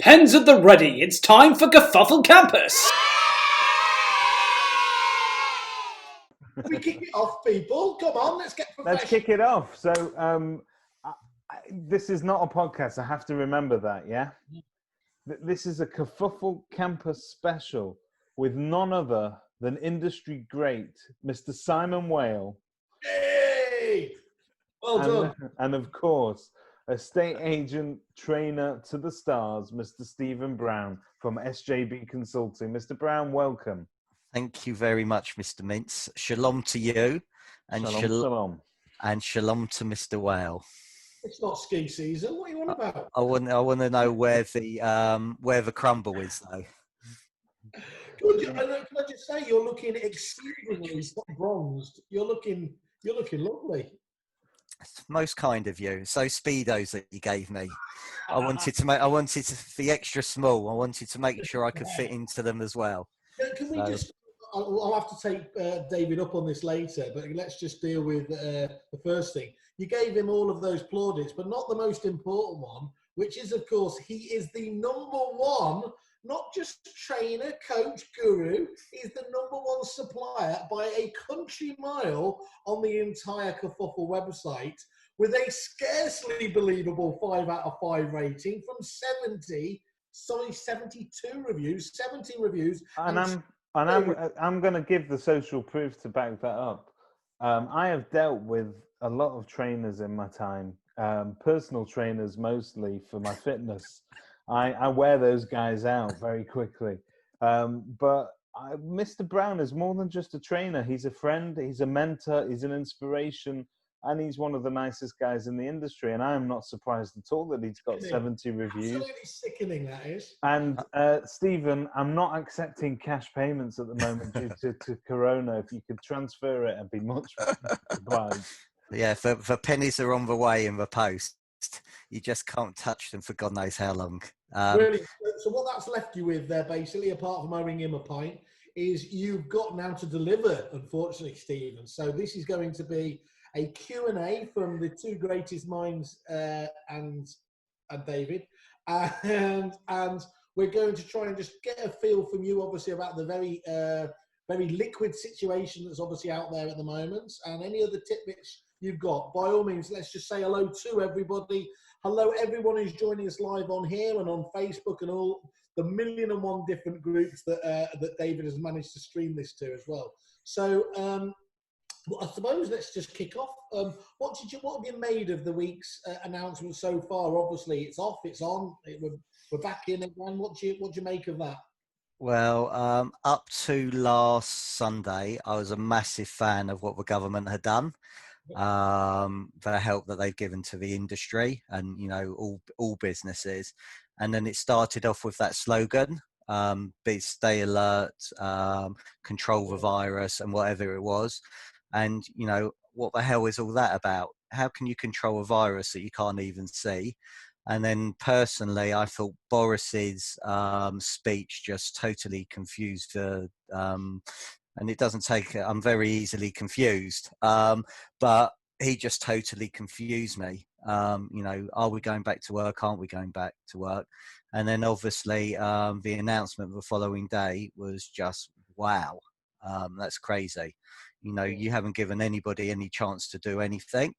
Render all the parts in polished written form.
Pens at the ready. It's time for Kerfuffle Campus. We kick it off, people. Come on, let's get professional. Let's kick it off. So, this is not a podcast. I have to remember that, yeah? This is a Kerfuffle Campus special with none other than industry great, Mr. Simon Whale. Hey! Well done. And of course, estate agent, trainer to the stars, Mr. Stephen Brown from SJB Consulting. Mr. Brown, welcome. Thank you very much, Mr. Mintz. Shalom to you, and shalom. And shalom to Mr. Whale. It's not ski season. What are you on about? I want to know where the crumble is, though. Can I just say you're looking exceedingly bronzed. You're looking lovely. It's most kind of you. So speedos that you gave me, I wanted to be extra small. I wanted to make sure I could fit into them as well. Can we just? I'll have to take David up on this later, but let's just deal with the first thing. You gave him all of those plaudits, but not the most important one, which is, of course, he is the number one, not just trainer, coach, guru. He's the number one supplier by a country mile on the entire Kerfuffle website, with a scarcely believable 5 out of 5 rating from 72 reviews, 70 reviews. I'm going to give the social proof to back that up. I have dealt with a lot of trainers in my time, personal trainers mostly for my fitness. I wear those guys out very quickly. But Mr. Brown is more than just a trainer. He's a friend, he's a mentor, he's an inspiration, and he's one of the nicest guys in the industry. And I am not surprised at all that he's got 70 reviews. Absolutely sickening, that is. And Stephen, I'm not accepting cash payments at the moment due to Corona. If you could transfer it, I'd be much obliged. Yeah, the pennies are on the way in the post. You just can't touch them for God knows how long. Really? So what that's left you with there, basically, apart from owing him a pint, is you've got now to deliver, unfortunately, Stephen. So this is going to be a Q&A from the two greatest minds and David. And we're going to try and just get a feel from you, obviously, about the very liquid situation that's obviously out there at the moment, and any other tidbits you've got. By all means, let's just say hello to everybody. Hello, everyone who's joining us live on here and on Facebook and all the 1,001 different groups that David has managed to stream this to as well. So I suppose let's just kick off. What have you made of the week's announcement so far? Obviously, it's off, it's on. We're back in again. What do you make of that? Well, up to last Sunday, I was a massive fan of what the government had done. The help that they've given to the industry and, all businesses. And then it started off with that slogan, stay alert, control the virus and whatever it was. And, what the hell is all that about? How can you control a virus that you can't even see? And then personally, I thought Boris's speech just totally confused and it doesn't take, I'm very easily confused, but he just totally confused me. Are we going back to work? Aren't we going back to work? And then obviously the announcement the following day was just, wow, that's crazy. You haven't given anybody any chance to do anything.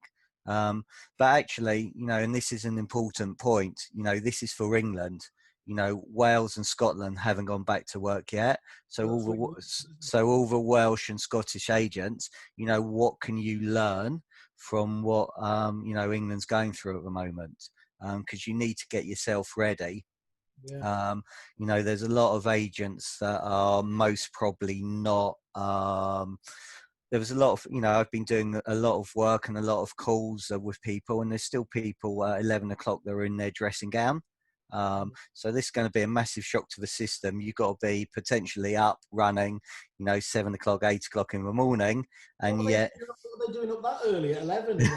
But actually, and this is an important point, this is for England. Wales and Scotland haven't gone back to work yet. So all the Welsh and Scottish agents, what can you learn from what, England's going through at the moment? Because you need to get yourself ready. Yeah. There's a lot of agents that are most probably not, there was a lot of, I've been doing a lot of work and a lot of calls with people, and there's still people at 11 o'clock that are in their dressing gown. So this is going to be a massive shock to the system. You've got to be potentially up, running, 7 o'clock, 8 o'clock in the morning, and yet. What are they doing up that early at 11?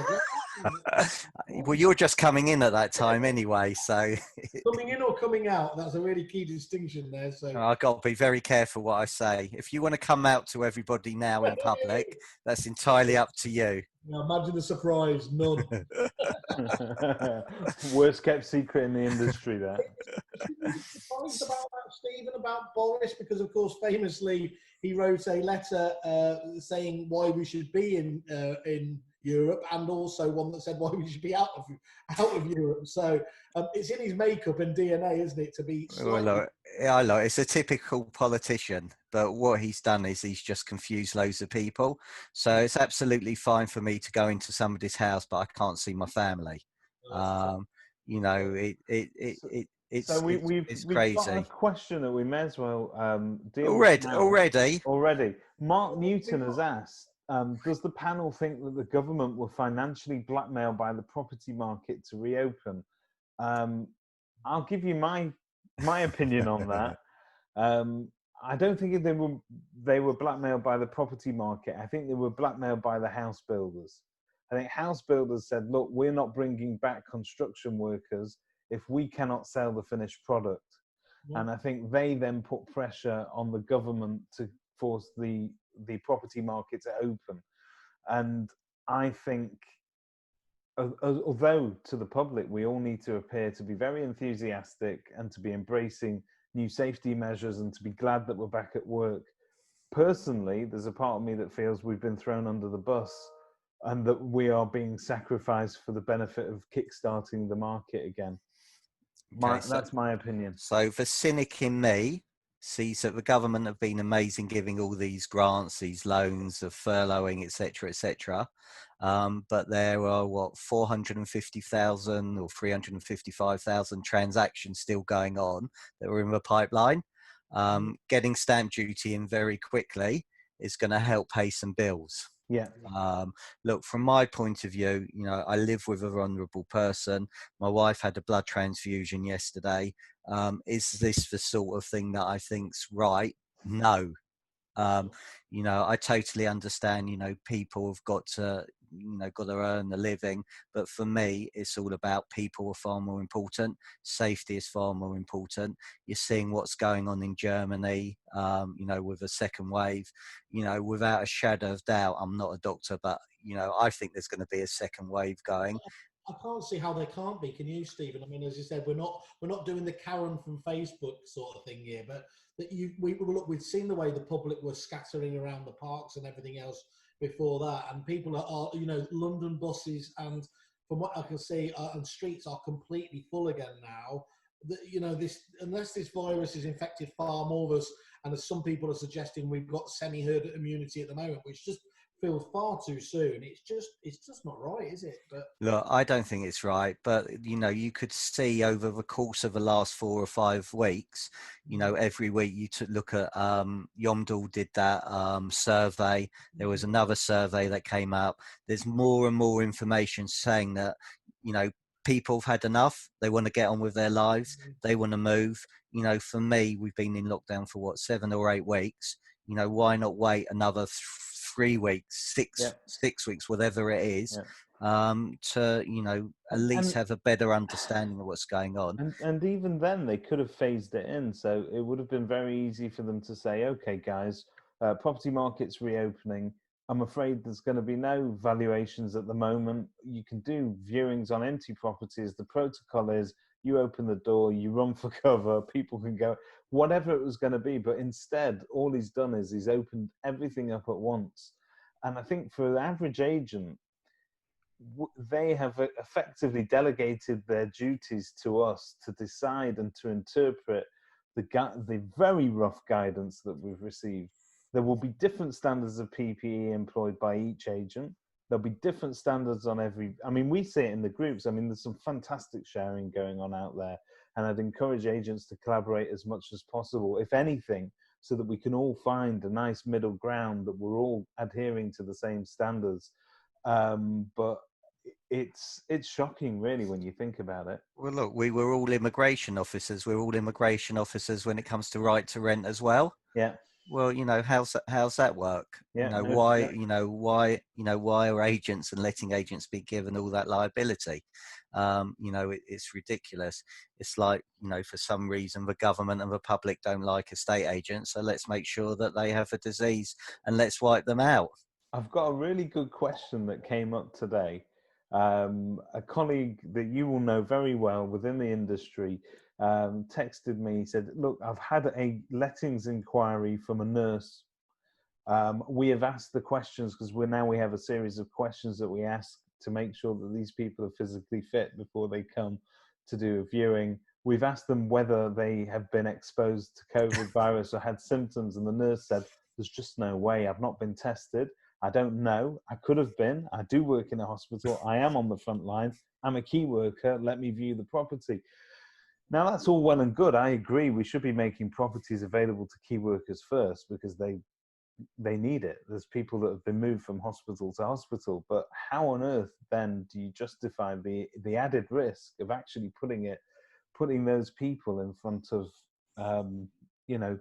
Well, you're just coming in at that time anyway, so. Coming in or coming out? That's a really key distinction there. So I've got to be very careful what I say. If you want to come out to everybody now in public, that's entirely up to you. imagine the surprise. None. Worst kept secret in the industry, that. Surprised about that, Stephen, about Boris, because of course famously he wrote a letter saying why we should be in Europe, and also one that said why we should be out of Europe. So it's in his makeup and DNA, isn't it, to be slightly... Look, it's a typical politician, but what he's done is he's just confused loads of people. So it's absolutely fine for me to go into somebody's house, but I can't see my family. It's crazy. Got a question that we may as well deal with already. Mark Newton has asked, does the panel think that the government were financially blackmailed by the property market to reopen? I'll give you my opinion on that. I don't think they were blackmailed by the property market. I think they were blackmailed by the house builders. I think house builders said, look, we're not bringing back construction workers if we cannot sell the finished product. Yeah. And I think they then put pressure on the government to force the property market to open. And I think, although to the public, we all need to appear to be very enthusiastic and to be embracing new safety measures and to be glad that we're back at work. Personally, there's a part of me that feels we've been thrown under the bus and that we are being sacrificed for the benefit of kickstarting the market again. That's my opinion. So the cynic in me sees that the government have been amazing giving all these grants, these loans of furloughing, etc., etc. But there are 450,000 or 355,000 transactions still going on that are in the pipeline. Getting stamp duty in very quickly is going to help pay some bills. Yeah. Look, from my point of view, I live with a vulnerable person. My wife had a blood transfusion yesterday. Is this the sort of thing that I think's right? No. I totally understand, people have got to earn a living, but for me, it's all about people are far more important. Safety is far more important. You're seeing what's going on in Germany, with a second wave, without a shadow of doubt. I'm not a doctor, but, I think there's going to be a second wave going. I can't see how there can't be. Can you, Stephen? I mean, as you said, we're not doing the Karen from Facebook sort of thing here, but we've seen the way the public were scattering around the parks and everything else before that, and people are London buses, and from what I can see, and streets are completely full again now. Unless this virus has infected far more of us, and as some people are suggesting, we've got semi-herd immunity at the moment, which just feels far too soon. It's just not right, is it? But look, I don't think it's right, but you could see over the course of the last 4 or 5 weeks, every week you look at Yomdal did that survey. There was another survey that came up. There's more and more information saying that people have had enough. They want to get on with their lives. They want to move. For me, we've been in lockdown for 7 or 8 weeks. Why not wait another 3 weeks, 6 weeks, whatever it is, to at least have a better understanding of what's going on. And even then, they could have phased it in, so it would have been very easy for them to say, "Okay, guys, property market's reopening. I'm afraid there's going to be no valuations at the moment. You can do viewings on empty properties. The protocol is you open the door, you run for cover, people can go," whatever it was going to be. But instead, all he's done is he's opened everything up at once. And I think for the average agent, they have effectively delegated their duties to us to decide and to interpret the very rough guidance that we've received. There will be different standards of PPE employed by each agent. There'll be different standards on we see it in the groups. There's some fantastic sharing going on out there. And I'd encourage agents to collaborate as much as possible, if anything, so that we can all find a nice middle ground, that we're all adhering to the same standards. But it's shocking, really, when you think about it. Well, look, we were all immigration officers. We're all immigration officers when it comes to right to rent as well. Yeah. Well, how's that work? Yeah, no, Why, exactly. why are agents and letting agents be given all that liability? It's ridiculous. It's like, for some reason the government and the public don't like estate agents, so let's make sure that they have a disease and let's wipe them out. I've got a really good question that came up today. A colleague that you will know very well within the industry texted me. He said, "Look, I've had a lettings inquiry from a nurse. We have asked the questions because we have a series of questions that we ask to make sure that these people are physically fit before they come to do a viewing. We've asked them whether they have been exposed to COVID virus or had symptoms, and the nurse said, 'There's just no way. I've not been tested. I don't know. I could have been. I do work in a hospital. I am on the front line. I'm a key worker. Let me view the property.'" Now, that's all well and good. I agree. We should be making properties available to key workers first because they need it. There's people that have been moved from hospital to hospital, but how on earth then do you justify the added risk of actually putting those people in front of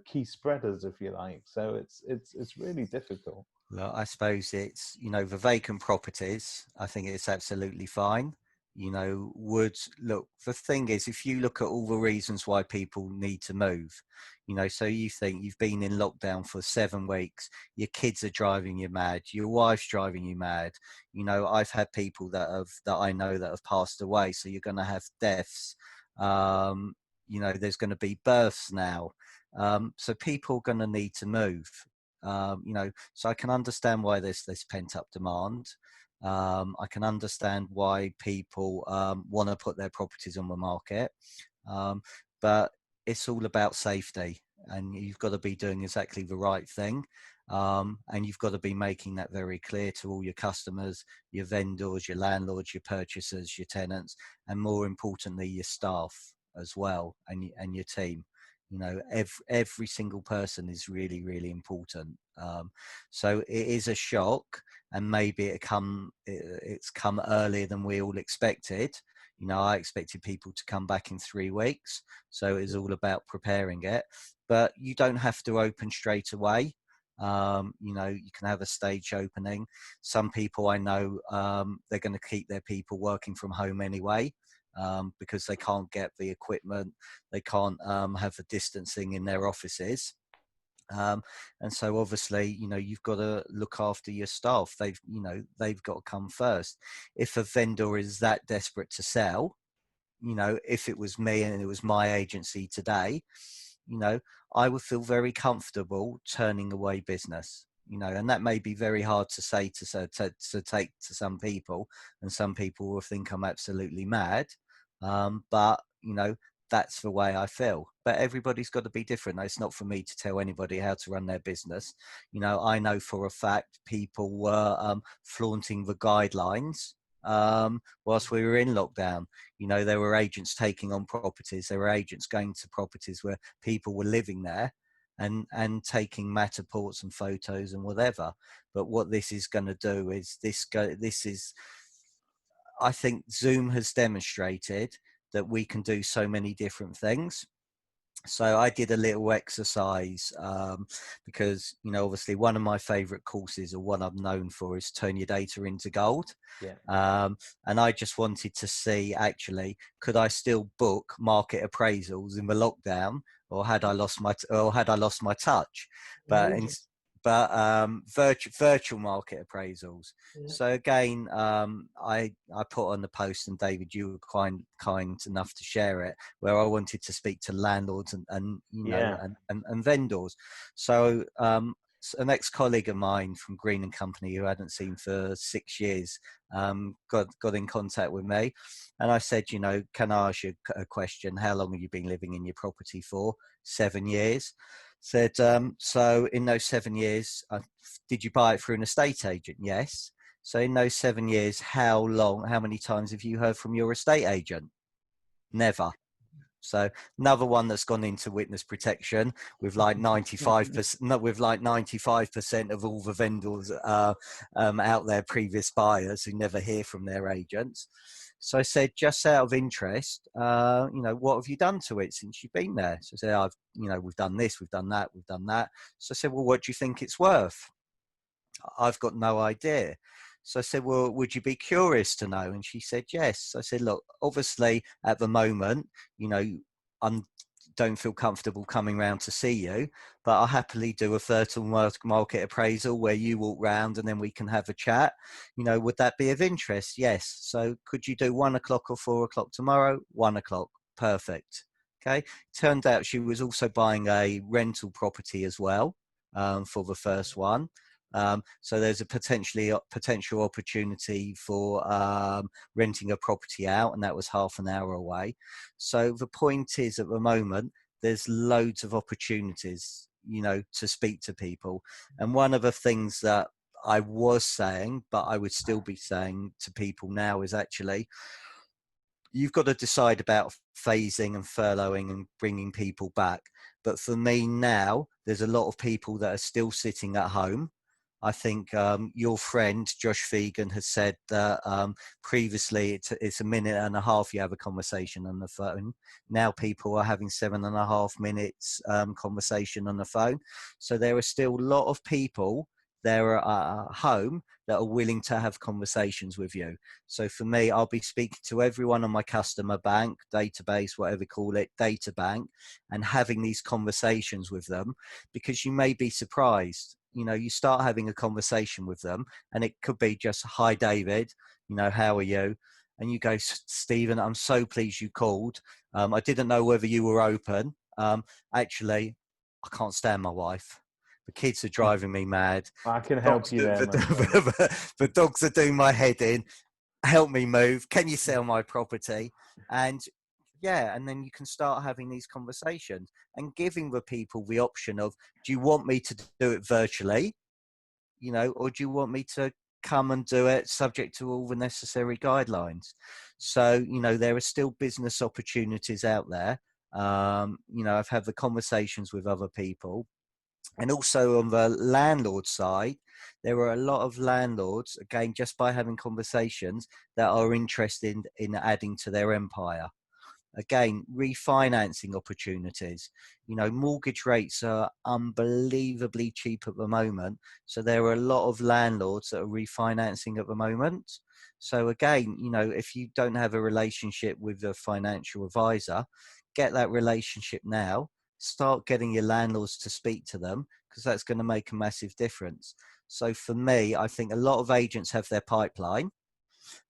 key spreaders, if you like? So it's really difficult. Look, I suppose it's, the vacant properties, I think it's absolutely fine. Look, the thing is, if you look at all the reasons why people need to move, so you think you've been in lockdown for 7 weeks, your kids are driving you mad, your wife's driving you mad. I've had people that I know that have passed away, so you're going to have deaths. There's going to be births now. So people are going to need to move. So I can understand why there's this pent up demand. I can understand why people want to put their properties on the market, but it's all about safety, and you've got to be doing exactly the right thing, and you've got to be making that very clear to all your customers, your vendors, your landlords, your purchasers, your tenants, and more importantly, your staff as well, and your team. Every single person is really, really important. So it is a shock, and maybe it's come earlier than we all expected. I expected people to come back in 3 weeks, so it's all about preparing it. But you don't have to open straight away. You can have a stage opening. Some people I know, they're going to keep their people working from home anyway. Because they can't get the equipment, they can't have the distancing in their offices. And so obviously, you've got to look after your staff. They've got to come first. If a vendor is that desperate to sell, if it was me and it was my agency today, I would feel very comfortable turning away business. And that may be very hard to say to take to some people, and some people will think I'm absolutely mad. But that's the way I feel. But everybody's got to be different. It's not for me to tell anybody how to run their business. I know for a fact people were flaunting the guidelines whilst we were in lockdown. There were agents taking on properties. There were agents going to properties where people were living there and taking Matterports and photos and whatever. But what this is going to do is I think Zoom has demonstrated that we can do so many different things. So I did a little exercise because, obviously one of my favorite courses, or one I'm known for, is Turn Your Data into Gold. Yeah. And I just wanted to see, actually, could I still book market appraisals in the lockdown, or had I lost my touch? Virtual market appraisals. Yeah. So again, I put on the post, and David, you were kind enough to share it, where I wanted to speak to landlords and vendors. So an ex-colleague of mine from Green and Company, who I hadn't seen for 6 years, got in contact with me, and I said, can I ask you a question? How long have you been living in your property for? 7 years. Said, so in those 7 years, did you buy it through an estate agent? Yes. So in those 7 years, how many times have you heard from your estate agent? Never. So another one that's gone into witness protection with like 95% of all the vendors out there, previous buyers who never hear from their agents. So I said, just out of interest, what have you done to it since you've been there? So I said, we've done this, we've done that, we've done that. So I said, well, what do you think it's worth? I've got no idea. So I said, well, would you be curious to know? And she said, yes. So I said, look, obviously at the moment, I don't feel comfortable coming round to see you, but I'll happily do a virtual market appraisal where you walk round and then we can have a chat. Would that be of interest? Yes. So could you do 1 o'clock or 4 o'clock tomorrow? 1 o'clock. Perfect. Okay. Turned out she was also buying a rental property as well, for the first one. So there's a potential opportunity for renting a property out, and that was half an hour away. So the point is, at the moment, there's loads of opportunities, to speak to people. And one of the things that I was saying, but I would still be saying to people now, is actually, you've got to decide about phasing and furloughing and bringing people back. But for me now, there's a lot of people that are still sitting at home. I think your friend Josh Fegan has said that previously it's a minute and a half you have a conversation on the phone. Now people are having 7.5 minutes conversation on the phone. So there are still a lot of people there at home that are willing to have conversations with you. So for me, I'll be speaking to everyone on my customer bank, database, whatever you call it, data bank, and having these conversations with them, because you may be surprised. You start having a conversation with them and it could be just, hi, David, how are you? And you go, Stephen, I'm so pleased you called. I didn't know whether you were open. Actually, I can't stand my wife. The kids are driving me mad. I can help you there. The dogs are doing my head in. Help me move. Can you sell my property? And and then you can start having these conversations and giving the people the option of, do you want me to do it virtually, or do you want me to come and do it subject to all the necessary guidelines? So, there are still business opportunities out there. I've had the conversations with other people. And also on the landlord side, there are a lot of landlords, again, just by having conversations, that are interested in adding to their empire. Again, refinancing opportunities. Mortgage rates are unbelievably cheap at the moment. So there are a lot of landlords that are refinancing at the moment. So again, if you don't have a relationship with a financial advisor, get that relationship now. Start getting your landlords to speak to them, because that's going to make a massive difference. So for me, I think a lot of agents have their pipeline.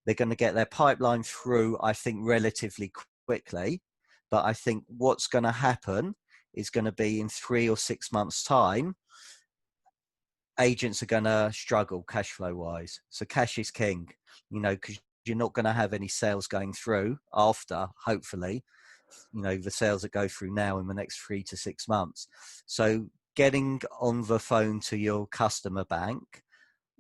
They're going to get their pipeline through, I think, relatively quickly. But I think what's going to happen is going to be in 3 or 6 months' time, agents are going to struggle cash flow wise. So cash is king, because you're not going to have any sales going through after, hopefully, the sales that go through now in the next 3 to 6 months. So getting on the phone to your customer bank,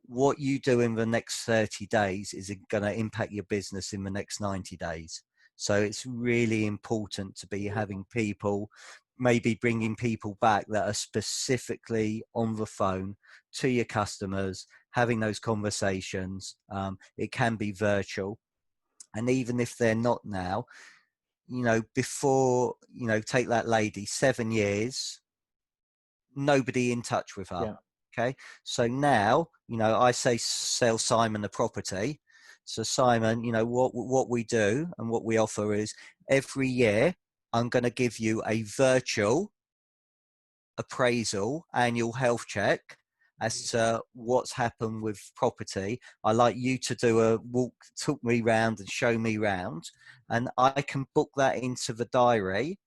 what you do in the next 30 days is going to impact your business in the next 90 days. So it's really important to be having people, maybe bringing people back that are specifically on the phone to your customers, having those conversations. It can be virtual. And even if they're not now, before, take that lady, 7 years, nobody in touch with her. Yeah. Okay. So now, I say sell Simon the property. So Simon, what we do and what we offer is, every year I'm going to give you a virtual appraisal, annual health check as to what's happened with property. I like you to do a walk, talk me round and show me round, and I can book that into the diary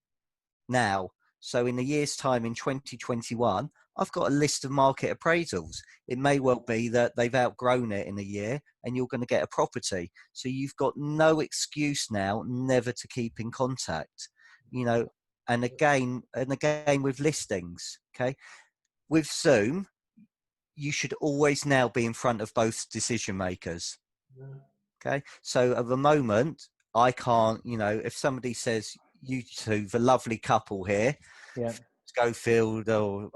now. So in a year's time, in 2021, I've got a list of market appraisals. It may well be that they've outgrown it in a year and you're going to get a property. So you've got no excuse now never to keep in contact, and again with listings. Okay. With Zoom, you should always now be in front of both decision makers. Okay. So at the moment, I can't, if somebody says, you two, the lovely couple here, Schofield or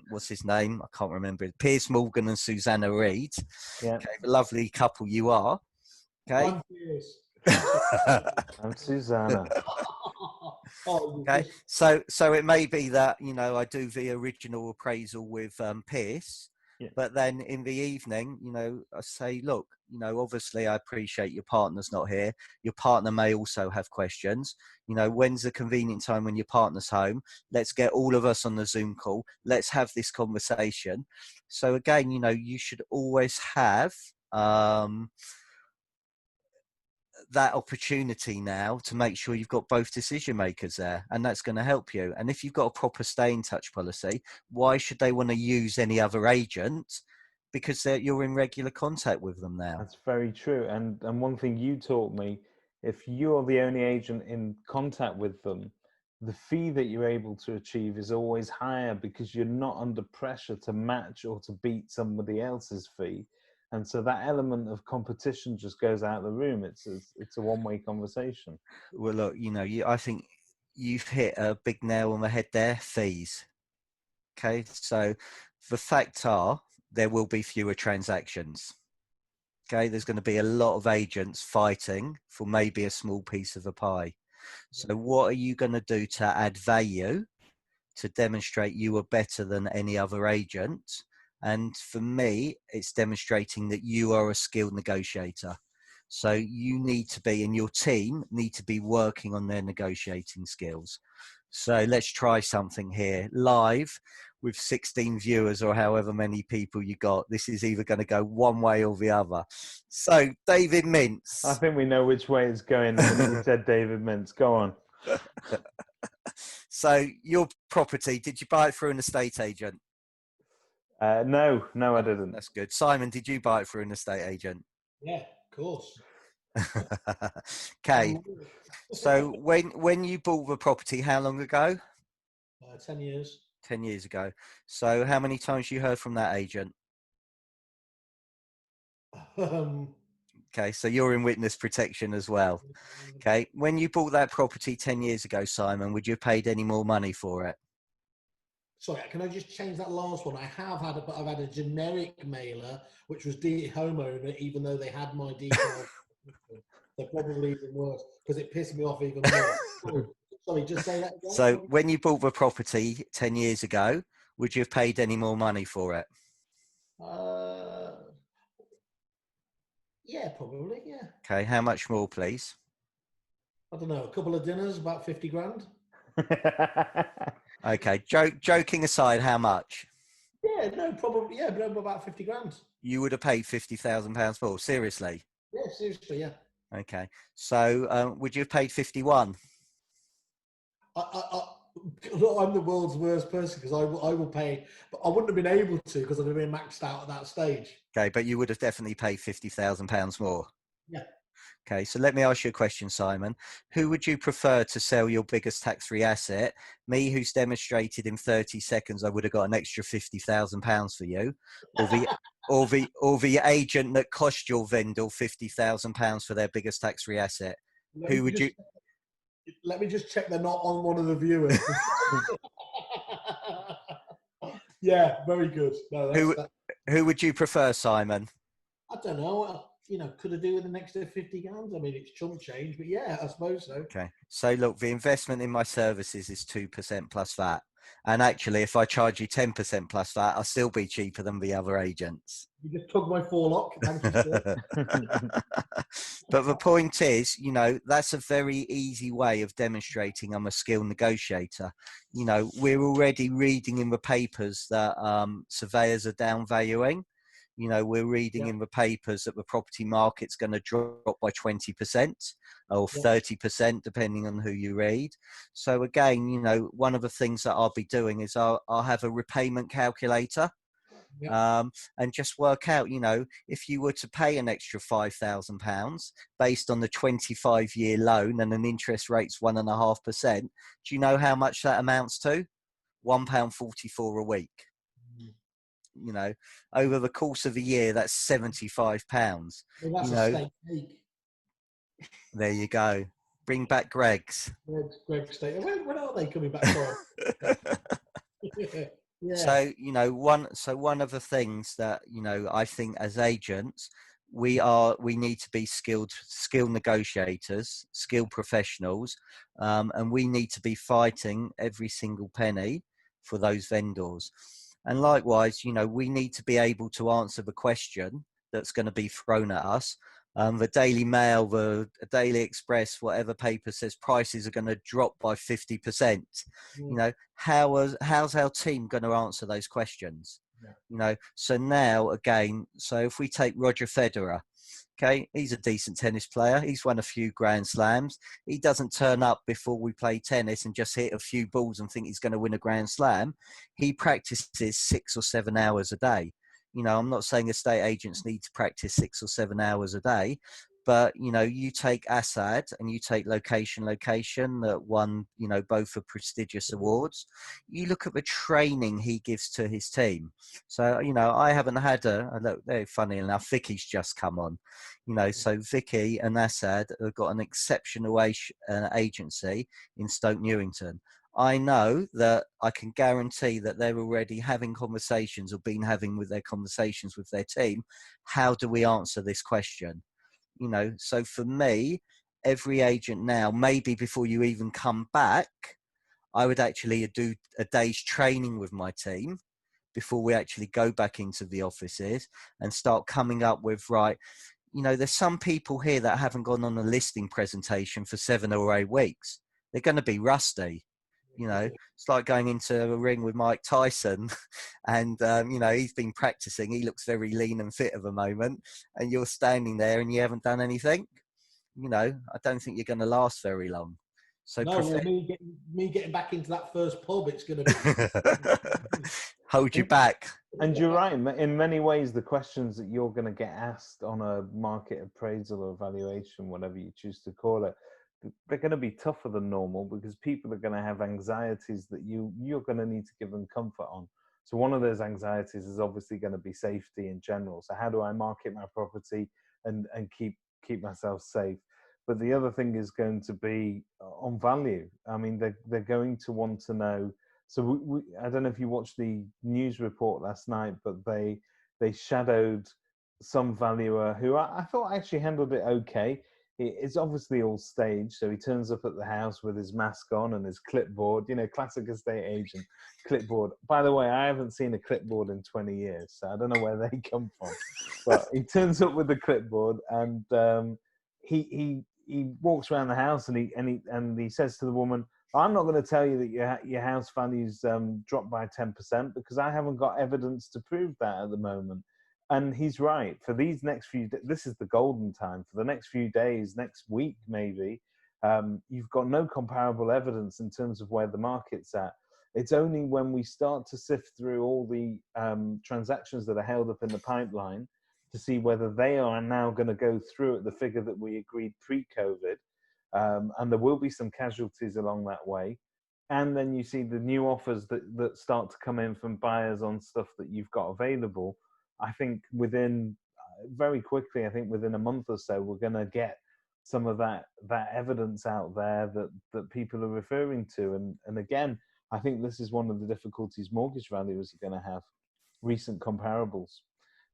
what's his name? I can't remember it. Piers Morgan and Susanna Reid. Yeah. Okay, the lovely couple you are. Okay. I'm Susanna. Oh, Okay, so it may be that I do the original appraisal with Pierce, Yeah. but then in the evening, I say, look, obviously I appreciate your partner's not here. Your partner may also have questions. When's the convenient time when your partner's home? Let's get all of us on the Zoom call. Let's have this conversation. So again, you should always have that opportunity now to make sure you've got both decision makers there, and that's going to help you. And if you've got a proper stay in touch policy, why should they want to use any other agent? Because you're in regular contact with them now. That's very true. And one thing you taught me, if you're the only agent in contact with them, the fee that you're able to achieve is always higher because you're not under pressure to match or to beat somebody else's fee. And so that element of competition just goes out of the room. It's a one-way conversation. Well, look, I think you've hit a big nail on the head there. Fees. Okay, so the facts are there will be fewer transactions. Okay, there's going to be a lot of agents fighting for maybe a small piece of the pie. So what are you going to do to add value to demonstrate you are better than any other agent? And for me, it's demonstrating that you are a skilled negotiator. So you need to be, and your team need to be working on their negotiating skills. So let's try something here live with 16 viewers or however many people you got. This is either going to go one way or the other. So David Mintz. I think we know which way it's going. You said David Mintz. Go on. So your property, did you buy it through an estate agent? No, I didn't. That's good. Simon, did you buy it through an estate agent? yeah, of course. Okay. So when you bought the property, how long ago? 10 years. 10 years ago. So how many times you heard from that agent? Okay, so you're in witness protection as well. Okay, when you bought that property 10 years ago, Simon, would you have paid any more money for it? Sorry, can I just change that last one? I have had but I've had a generic mailer, which was homeowner, even though they had my details. They're probably even worse because it pissed me off even more. Sorry, just say that again. So when you bought the property 10 years ago, would you have paid any more money for it? Yeah, probably, yeah. Okay, how much more, please? I don't know, a couple of dinners, about 50 grand. Okay, joking aside, how much? Yeah, no, probably, yeah, but about 50 grand. You would have paid £50,000 more, seriously? Yeah, seriously, yeah. Okay, so would you have paid 51? I'm the world's worst person because I will pay, but I wouldn't have been able to because I'd have been maxed out at that stage. Okay, but you would have definitely paid £50,000 more. Yeah. Okay, so let me ask you a question, Simon. Who would you prefer to sell your biggest tax-free asset? Me, who's demonstrated in 30 seconds I would have got an extra £50,000 for you, or the agent that cost your vendor £50,000 for their biggest tax-free asset? Who would you? Let me just check they're not on one of the viewers. Yeah, very good. No, who would you prefer, Simon? I don't know. Could I do with an extra 50 grand? I mean, it's chump change, but yeah, I suppose so. Okay. So look, the investment in my services is 2% plus VAT. And actually, if I charge you 10% plus VAT, I'll still be cheaper than the other agents. You just took my forelock. Thank you, sir. But the point is, that's a very easy way of demonstrating I'm a skilled negotiator. We're already reading in the papers that surveyors are downvaluing. We're reading in the papers that the property market's going to drop by 20% or 30%, depending on who you read. So again, one of the things that I'll be doing is I'll have a repayment calculator. And just work out, if you were to pay an extra £5,000 based on the 25-year loan and an interest rate's 1.5%, do you know how much that amounts to? £1.44 a week. Over the course of a year, that's £75. Well, that's a steak cake. There you go. Bring back Greg's. Greg's steak. When are they coming back from? Yeah. So one of the things that I think as agents we need to be skilled negotiators, skilled professionals, and we need to be fighting every single penny for those vendors. And likewise, we need to be able to answer the question that's going to be thrown at us. The Daily Mail, the Daily Express, whatever paper says prices are going to drop by 50%. How's our team going to answer those questions? So now again, so if we take Roger Federer, okay, he's a decent tennis player. He's won a few Grand Slams. He doesn't turn up before we play tennis and just hit a few balls and think he's going to win a Grand Slam. He practices 6 or 7 hours a day. I'm not saying estate agents need to practice 6 or 7 hours a day, but, you take Assad and you take Location that won, both of prestigious awards. You look at the training he gives to his team. So, I haven't had look, very funny enough, Vicky's just come on, so Vicky and Assad have got an exceptional agency in Stoke Newington. I know that I can guarantee that they're already having conversations or been having with their conversations with their team. How do we answer this question? So for me, every agent now, maybe before you even come back, I would actually do a day's training with my team before we actually go back into the offices and start coming up with, right, there's some people here that haven't gone on a listing presentation for 7 or 8 weeks. They're going to be rusty. It's like going into a ring with Mike Tyson and, he's been practicing. He looks very lean and fit at the moment. And you're standing there and you haven't done anything. I don't think you're going to last very long. So no, me getting back into that first pub, it's going to be... hold you back. And you're right. In many ways, the questions that you're going to get asked on a market appraisal or evaluation, whatever you choose to call it, they're going to be tougher than normal because people are going to have anxieties that you're going to need to give them comfort on. So one of those anxieties is obviously going to be safety in general. So how do I market my property and keep myself safe? But the other thing is going to be on value. I mean, they're going to want to know. So I don't know if you watched the news report last night, but they shadowed some valuer who I thought actually handled it okay. It's obviously all staged, so he turns up at the house with his mask on and his clipboard, classic estate agent clipboard. By the way, I haven't seen a clipboard in 20 years, so I don't know where they come from. But he turns up with the clipboard and he walks around the house and he says to the woman, "I'm not going to tell you that your house value's dropped by 10% because I haven't got evidence to prove that at the moment." And he's right. For these next this is the golden time. For the next few days, next week maybe, you've got no comparable evidence in terms of where the market's at. It's only when we start to sift through all the transactions that are held up in the pipeline to see whether they are now going to go through at the figure that we agreed pre-COVID. And there will be some casualties along that way. And then you see the new offers that start to come in from buyers on stuff that you've got available. I think very quickly, within a month or so, we're going to get some of that evidence out there that people are referring to. And again, I think this is one of the difficulties mortgage valuers are going to have, recent comparables.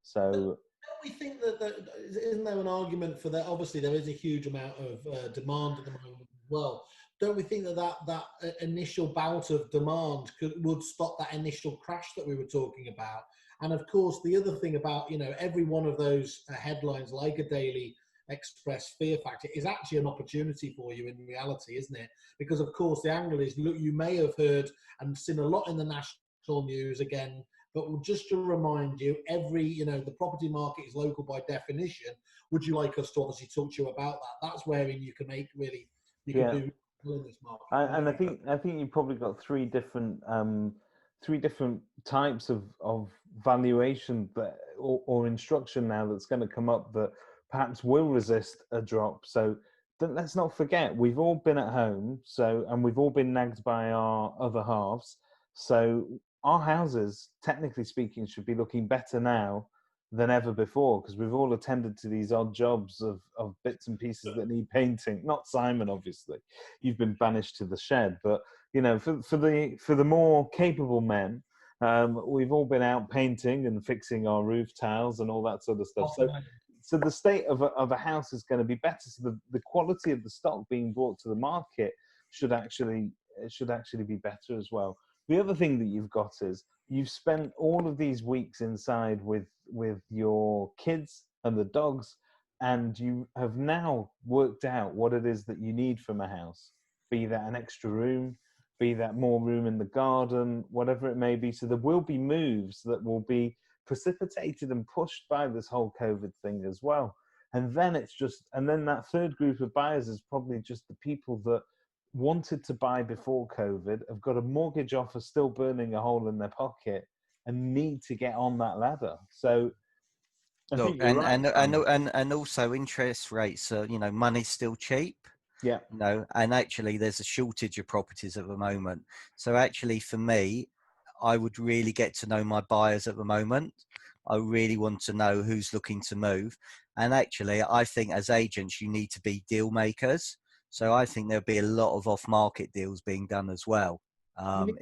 So don't we think that isn't there an argument for that? Obviously, there is a huge amount of demand at the moment as well. Don't we think that initial bout of demand would stop that initial crash that we were talking about? And of course, the other thing about, every one of those headlines, like a Daily Express fear factor, is actually an opportunity for you in reality, isn't it? Because of course, the angle is, look, you may have heard and seen a lot in the national news again, but just to remind you, the property market is local by definition. Would you like us to obviously talk to you about that? That's wherein you can make really, can do in this market. And I think you've probably got three different types of valuation or instruction now that's going to come up that perhaps will resist a drop. So let's not forget, we've all been at home, and we've all been nagged by our other halves. So our houses, technically speaking, should be looking better now than ever before, because we've all attended to these odd jobs of bits and pieces that need painting. Not Simon, obviously. You've been banished to the shed, but for the more capable men, we've all been out painting and fixing our roof tiles and all that sort of stuff. So the state of a house is going to be better. So the quality of the stock being brought to the market should actually be better as well. The other thing that you've got is you've spent all of these weeks inside with your kids and the dogs, and you have now worked out what it is that you need from a house, be that an extra room, be that more room in the garden, whatever it may be. So there will be moves that will be precipitated and pushed by this whole COVID thing as well. And then that third group of buyers is probably just the people that wanted to buy before COVID, have got a mortgage offer still burning a hole in their pocket, and need to get on that ladder. So I Look, think you're right, and also interest rates are, money's still cheap. yeah. And actually there's a shortage of properties at the moment. So actually for me, I would really get to know my buyers at the moment. I really want to know who's looking to move. And actually, I think as agents, you need to be deal makers. So I think there'll be a lot of off-market deals being done as well. You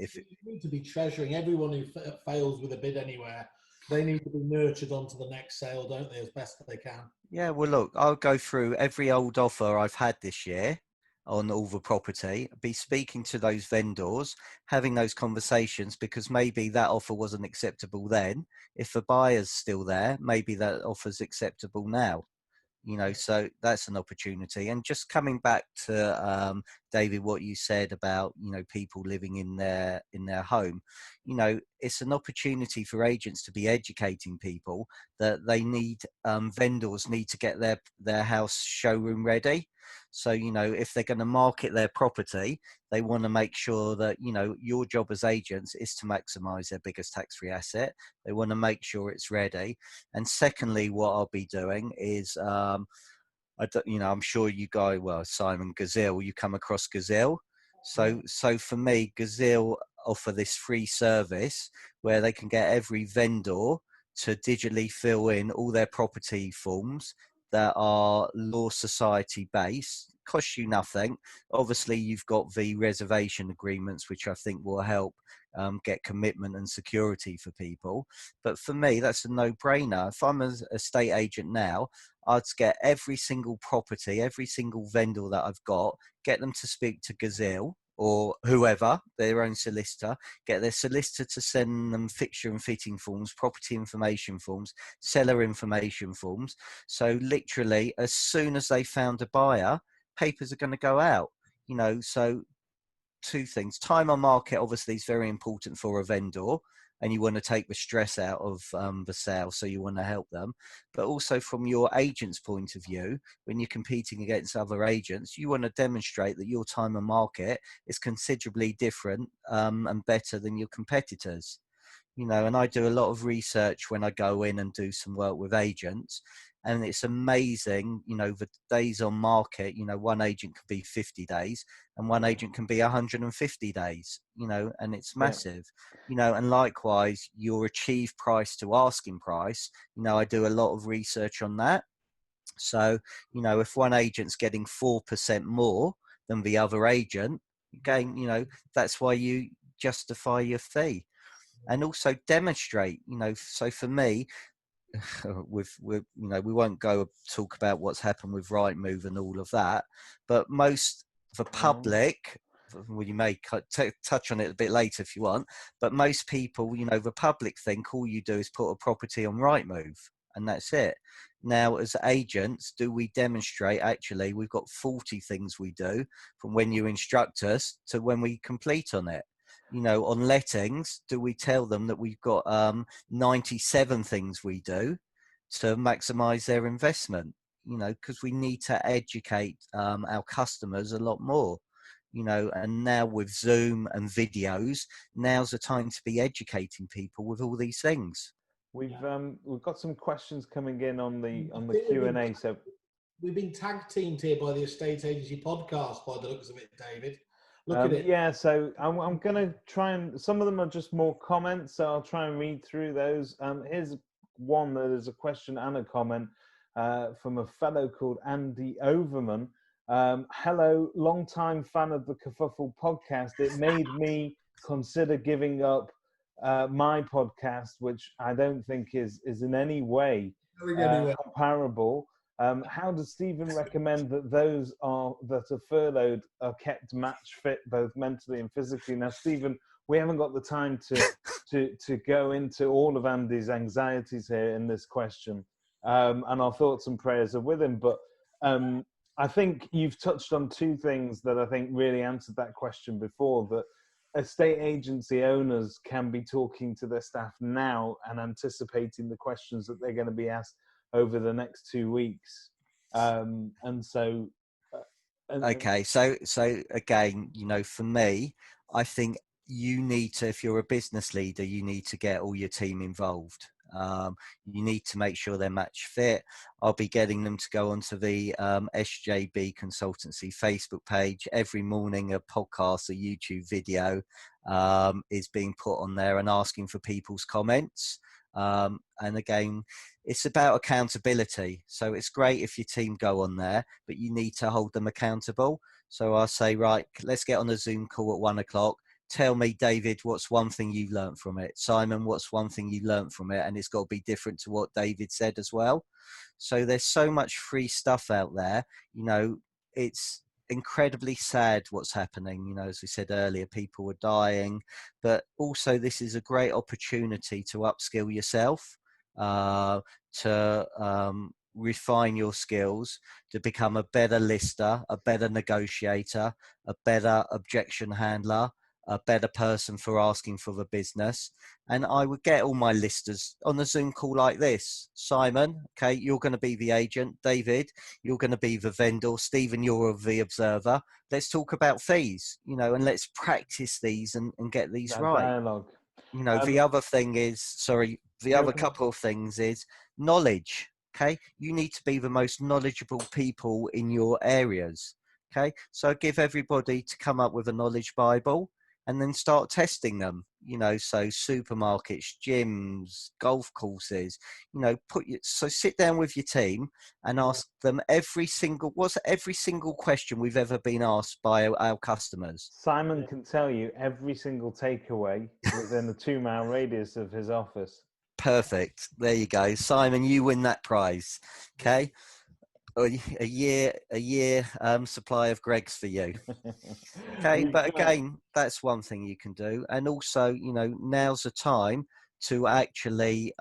need to be treasuring everyone who fails with a bid anywhere. They need to be nurtured onto the next sale, don't they, as best they can? Yeah, well, look, I'll go through every old offer I've had this year on all the property, be speaking to those vendors, having those conversations, because maybe that offer wasn't acceptable then. If the buyer's still there, maybe that offer's acceptable now. So that's an opportunity. And just coming back to David, what you said about people living in their home, it's an opportunity for agents to be educating people that they need vendors need to get their house showroom ready. So if they're going to market their property, they want to make sure that your job as agents is to maximize their biggest tax-free asset. They want to make sure it's ready. And secondly, what I'll be doing is I'm sure you guys, well, Simon, Gazelle, you come across Gazelle. So for me, Gazelle offer this free service where they can get every vendor to digitally fill in all their property forms that are Law Society based. Costs you nothing. Obviously, you've got the reservation agreements, which I think will help get commitment and security for people. But for me, that's a no-brainer. If I'm an estate agent now, I'd get every single property, every single vendor that I've got, get them to speak to Gazelle or whoever, their own solicitor, get their solicitor to send them fixture and fitting forms, property information forms, seller information forms. So literally, as soon as they found a buyer, papers are going to go out. So two things. Time on market obviously is very important for a vendor, and you want to take the stress out of the sale, so you want to help them. But also from your agent's point of view, when you're competing against other agents, you want to demonstrate that your time on market is considerably different and better than your competitors. And I do a lot of research when I go in and do some work with agents, and it's amazing, the days on market, one agent can be 50 days and one agent can be 150 days, and it's massive, and likewise your achieved price to asking price, I do a lot of research on that. So, if one agent's getting 4% more than the other agent, again, that's why you justify your fee. And also demonstrate, so for me, we won't go talk about what's happened with Rightmove and all of that, but most the public, well, you may touch on it a bit later if you want, but most people, the public think all you do is put a property on Rightmove and that's it. Now, as agents, do we demonstrate actually we've got 40 things we do from when you instruct us to when we complete on it? On lettings, do we tell them that we've got 97 things we do to maximize their investment? Because we need to educate our customers a lot more. And now with Zoom and videos, now's the time to be educating people with all these things. We've got some questions coming in on the Q&A. So we've been tag teamed here by the Estate Agency Podcast, by the looks of it, David. Look at it. Yeah, so I'm going to try and, some of them are just more comments, so I'll try and read through those. Here's one that is a question and a comment from a fellow called Andy Overman. Hello, long-time fan of the Kerfuffle podcast. It made me consider giving up my podcast, which I don't think is in any way Going anywhere. comparable. How does Stephen recommend that those that are furloughed are kept match fit, both mentally and physically? Now, Stephen, we haven't got the time to go into all of Andy's anxieties here in this question, and our thoughts and prayers are with him. But I think you've touched on two things that I think really answered that question before, that estate agency owners can be talking to their staff now and anticipating the questions that they're going to be asked over the next 2 weeks. Okay, so again, for me, I think you need to, if you're a business leader, you need to get all your team involved. You need to make sure they're match fit. I'll be getting them to go onto the SJB Consultancy Facebook page. Every morning a podcast, a YouTube video is being put on there and asking for people's comments. And again, it's about accountability. So it's great if your team go on there, but you need to hold them accountable. So I say, right, let's get on a Zoom call at 1 o'clock. Tell me, David, what's one thing you learned from it? Simon, what's one thing you learned from it? And it's got to be different to what David said as well. So there's so much free stuff out there. It's incredibly sad what's happening. As we said earlier, people are dying, but also this is a great opportunity to upskill yourself, to refine your skills, to become a better lister, a better negotiator, a better objection handler, a better person for asking for the business. And I would get all my listers on a Zoom call like this. Simon, okay, you're going to be the agent. David, you're going to be the vendor. Stephen, you're the observer. Let's talk about fees, and let's practice these and get these that right. dialogue. The other thing is, other couple of things is knowledge. Okay, you need to be the most knowledgeable people in your areas. Okay, so give everybody to come up with a knowledge Bible and then start testing them. So supermarkets, gyms, golf courses. So sit down with your team and ask them every single question we've ever been asked by our customers. Simon can tell you every single takeaway within a 2-mile radius of his office. Perfect. There you go, Simon. You win that prize. Okay. A year supply of Greggs for you. Okay, but again, that's one thing you can do. And also, now's the time to actually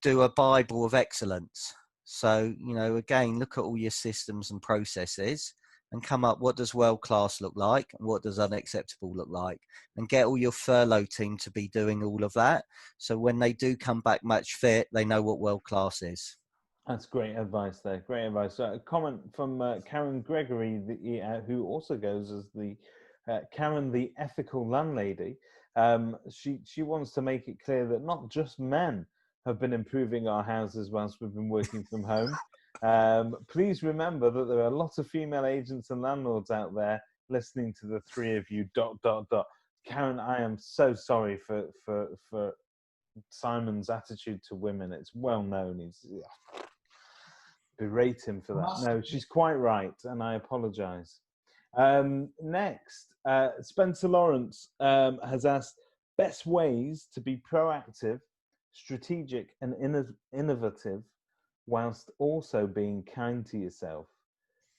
do a Bible of excellence. So, again, look at all your systems and processes and come up, what does world-class look like and what does unacceptable look like? And get all your furlough team to be doing all of that. So when they do come back match fit, they know what world-class is. That's great advice there. Great advice. A comment from Karen Gregory, who also goes as the Karen, the ethical landlady. She wants to make it clear that not just men have been improving our houses whilst we've been working from home. Please remember that there are lots of female agents and landlords out there listening to the three of you. ... Karen, I am so sorry for Simon's attitude to women. It's well known. Berate him for that. No, she's quite right, and I apologise. Next, Spencer Lawrence has asked, best ways to be proactive, strategic, and innovative whilst also being kind to yourself.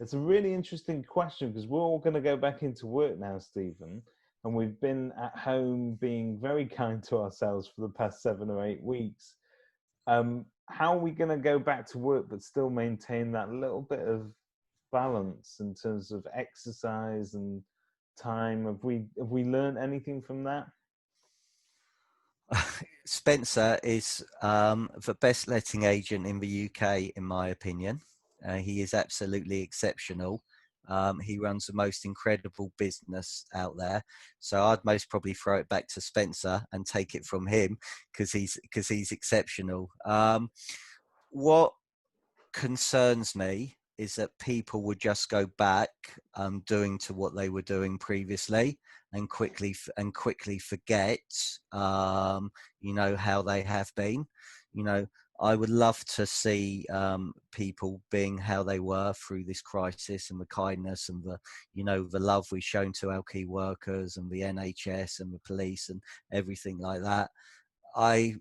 It's a really interesting question because we're all going to go back into work now, Stephen, and we've been at home being very kind to ourselves for the past 7 or 8 weeks. How are we going to go back to work but still maintain that little bit of balance in terms of exercise and time? Have we learned anything from that? Spencer is the best letting agent in the UK, in my opinion. He is absolutely exceptional. He runs the most incredible business out there. So I'd most probably throw it back to Spencer and take it from him because he's exceptional. What concerns me is that people would just go back doing to what they were doing previously and quickly forget, how they have been. I would love to see people being how they were through this crisis, and the kindness and the love we've shown to our key workers and the NHS and the police and everything like that. I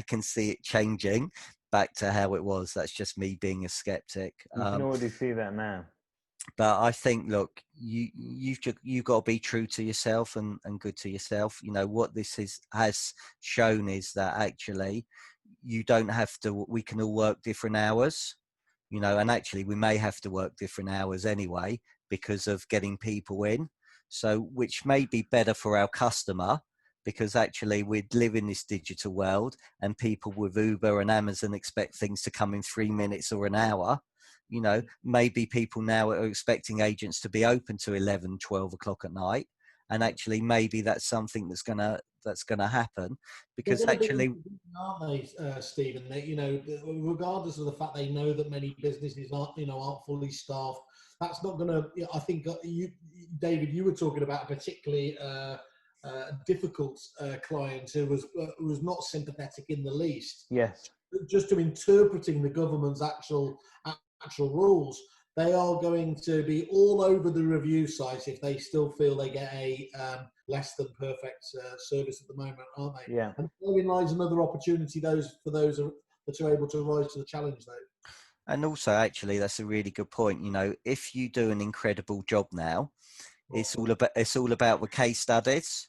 can see it changing back to how it was. That's just me being a skeptic. You can already see that now. But I think, look, you've got to be true to yourself and good to yourself. You know what this has shown is that actually you don't have to. We can all work different hours. You know, and actually we may have to work different hours anyway because of getting people in. So, which may be better for our customer, because actually we live in this digital world and people with Uber and Amazon expect things to come in 3 minutes or an hour. You know, maybe people now are expecting agents to be open to 11, 12 o'clock at night. And actually maybe that's something that's gonna happen, because actually, aren't they, Stephen? That, you know, regardless of the fact they know that many businesses aren't fully staffed, that's not going to. I think you, David, you were talking about a particularly difficult client who was not sympathetic in the least. Yes. Just to interpreting the government's actual rules, they are going to be all over the review sites if they still feel they get a less than perfect service at the moment, aren't they? Yeah. And therein lies another opportunity for those that are able to rise to the challenge, though. and also actually that's a really good point. You know, if you do an incredible job now, it's all about the case studies.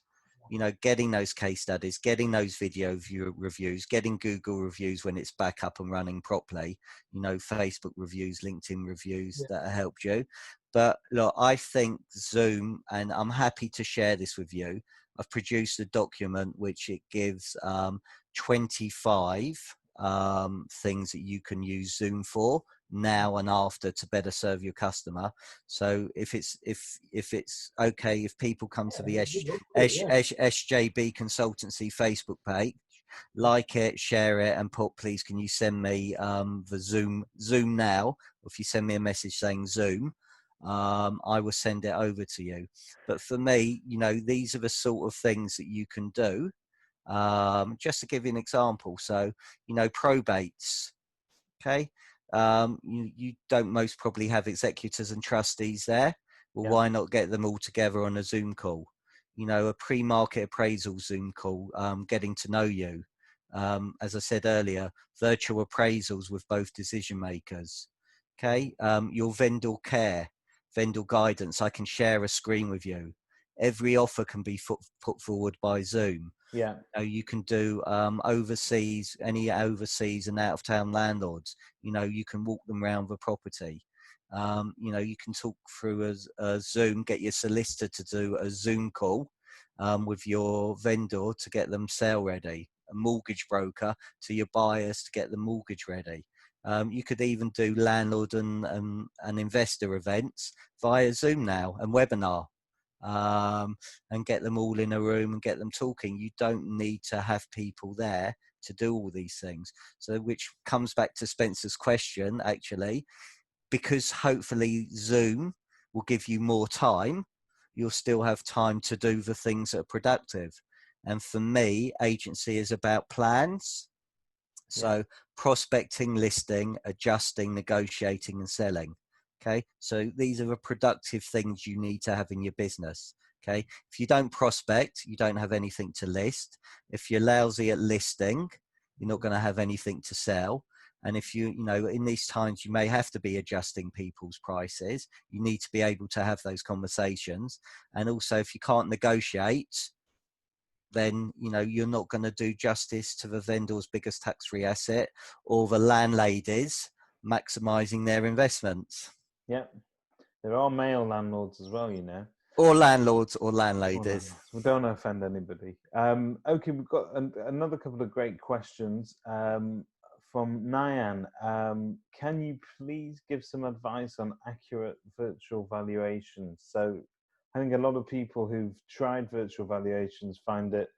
You know, getting those case studies, getting those video reviews, getting Google reviews when it's back up and running properly. You know, Facebook reviews, LinkedIn reviews that have helped you. But look, I think Zoom, and I'm happy to share this with you. I've produced a document which it gives 25 things that you can use Zoom for now and after to better serve your customer. So if it's okay, if people come to the SJB Consultancy Facebook page, like it, share it, and put, please can you send me the Zoom now? Or if you send me a message saying Zoom, I will send it over to you. But for me, you know, these are the sort of things that you can do. Just to give you an example, so you know, probates. Okay. You don't most probably have executors and trustees there. Well, why not get them all together on a Zoom call? You know, a pre-market appraisal Zoom call, getting to know you. As I said earlier, virtual appraisals with both decision makers. Okay. Your vendor care, vendor guidance. I can share a screen with you. Every offer can be put forward by Zoom. Yeah. You can do any overseas and out of town landlords. You know, you can walk them around the property. You know, you can talk through a Zoom, get your solicitor to do a Zoom call with your vendor to get them sale ready, a mortgage broker to your buyers to get the mortgage ready. You could even do landlord and investor events via Zoom now and webinar. And get them all in a room and get them talking. You don't need to have people there to do all these things. So, which comes back to Spencer's question, actually, because hopefully Zoom will give you more time, you'll still have time to do the things that are productive. And for me, agency is about plans. So prospecting, listing, adjusting, negotiating, and selling. Okay, so these are the productive things you need to have in your business. Okay, if you don't prospect, you don't have anything to list. If you're lousy at listing, you're not going to have anything to sell. And if you know, in these times, you may have to be adjusting people's prices. You need to be able to have those conversations. And also, if you can't negotiate, then you know you're not going to do justice to the vendor's biggest tax-free asset or the landladies maximizing their investments. Yeah, there are male landlords as well, you know. Or landlords or landladies. We don't offend anybody. Okay, we've got another couple of great questions from Nyan. Can you please give some advice on accurate virtual valuations? So I think a lot of people who've tried virtual valuations find it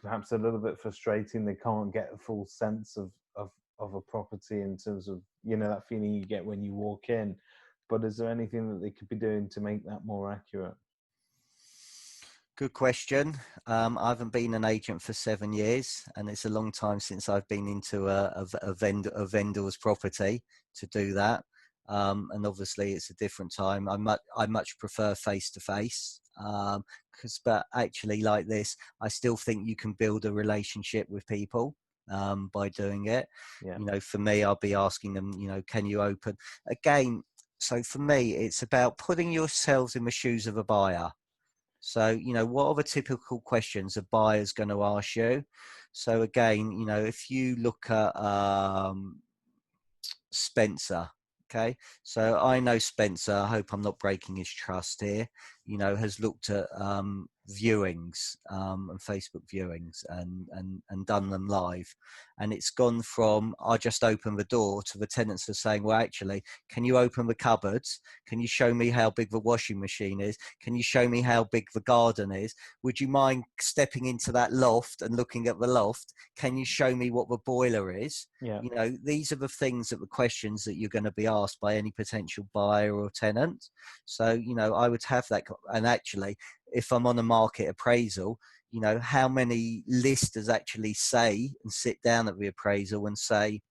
perhaps a little bit frustrating. They can't get a full sense of a property in terms of, you know, that feeling you get when you walk in. But is there anything that they could be doing to make that more accurate? Good question. I haven't been an agent for 7 years, and it's a long time since I've been into a vendor's property to do that. And obviously, it's a different time. I much prefer face to face. But actually, like this, I still think you can build a relationship with people by doing it. Yeah. You know, for me, I'll be asking them, you know, can you open again? So for me, it's about putting yourselves in the shoes of a buyer. So, you know, what are the typical questions a buyer's going to ask you? So again, you know, if you look at Spencer. Okay, so I know Spencer. I hope I'm not breaking his trust here. You know, has looked at viewings and Facebook viewings and done them live, and it's gone from I just opened the door to the tenants are saying, well, actually, can you open the cupboards? Can you show me how big the washing machine is? Can you show me how big the garden is? Would you mind stepping into that loft and looking at the loft? Can you show me what the boiler is? Yeah. You know, these are the things that the questions that you're going to be asked by any potential buyer or tenant. So, you know, I would have that. And actually, if I'm on a market appraisal, you know, how many listers actually say and sit down at the appraisal and say,